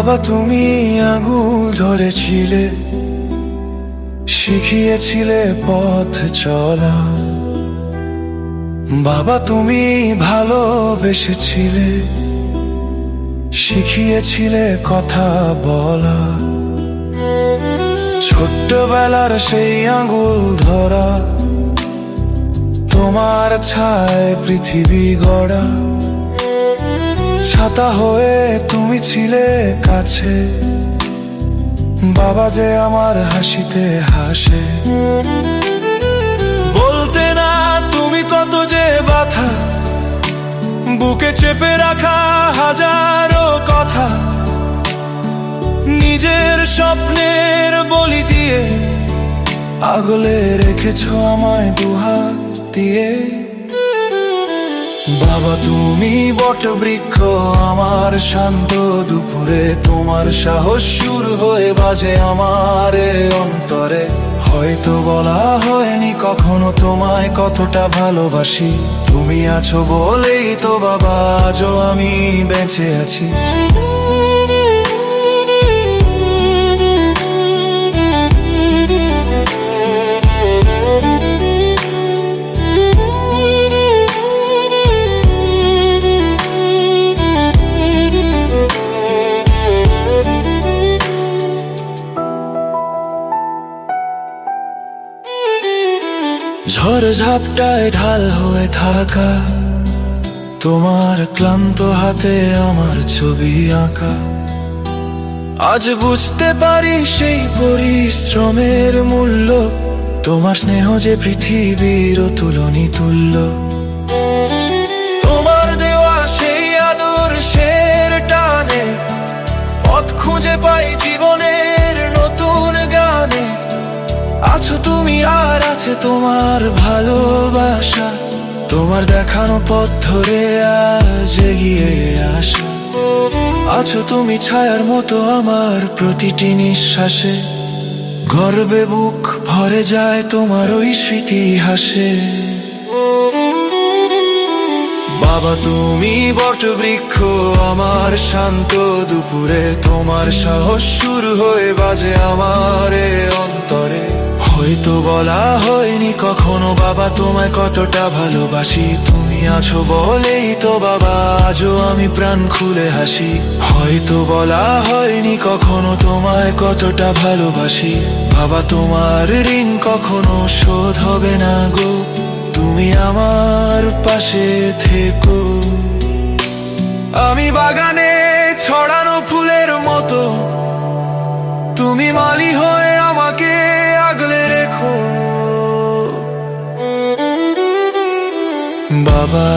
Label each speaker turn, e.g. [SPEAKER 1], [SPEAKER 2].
[SPEAKER 1] বাবা তুমি আঙুল ধরেছিলে, শিখিয়েছিলে পথ চলা। বাবা তুমি ভালোবেসেছিলে, শিখিয়েছিলে কথা বলা। ছোট্টবেলার সেই আঙুল ধরা, তোমার ছায় পৃথিবী গড়া। ছাতা হয়ে তুমি ছিলে কাছে, বাবা যে আমার হাসিতে হাসে। বলতে না তুমি কত যে ব্যথা, বুকে চেপে রাখা হাজারো কথা। নিজের স্বপ্নের বলি দিয়ে আগলে রেখেছো আমায় দুহাত দিয়ে। বাবা তুমি বটবৃক্ষ আমার শান্ত দুপুরে, তোমার সাহস সুর হয়ে বাজে আমার অন্তরে। হয়তো বলা হয়নি কখনো তোমায় কতটা ভালোবাসি, তুমি আছো বলেই তো বাবা আজও আমি বেঁচে আছি। ঝড় ঝাপটায় ঢাল হয়ে থাকা, তোমার ক্লান্ত হাতে আমার ছবি আঁকা। আজ বুঝতে পারি সেই পরিশ্রমের মূল্য, তোমার স্নেহ যে পৃথিবীর তুলনী তুল্য। তোমার দেওয়া সেই আদর্শের টানে পথ খুঁজে পাই জীবনের নতুন গানে। আছো তুমি আর আছে তোমার ভালোবাসা, তোমার দেখানো পথ ধরে আজ এগিয়ে আসা। আছো তুমি ছায়ার মতো আমার প্রতিটি নিঃশ্বাসে, গর্বে বুক ভরে যায় তোমার ওই স্মৃতি হাসে। বাবা তুমি বটবৃক্ষ আমার শান্ত দুপুরে, তোমার সাহস সুর হয়ে বাজে আমার অন্তরে। হয়তো বলা হয়নি কখনো বাবা তোমায় কতটা ভালোবাসি, তুমি আছো বলেই তো বাবা আজও আমি প্রাণ খুলে হাসি। হয়তো বলা হয়নি কখনো তোমায় কতটা ভালোবাসি, বাবা তোমার ঋণ কখনো শোধ হবে না গো, তুমি আমার পাশে থেকো। আমি বাগানে ছড়ানো ফুলের মতো, তুমি মালি হয়ে আমাকে আগলে রেখো। বাবা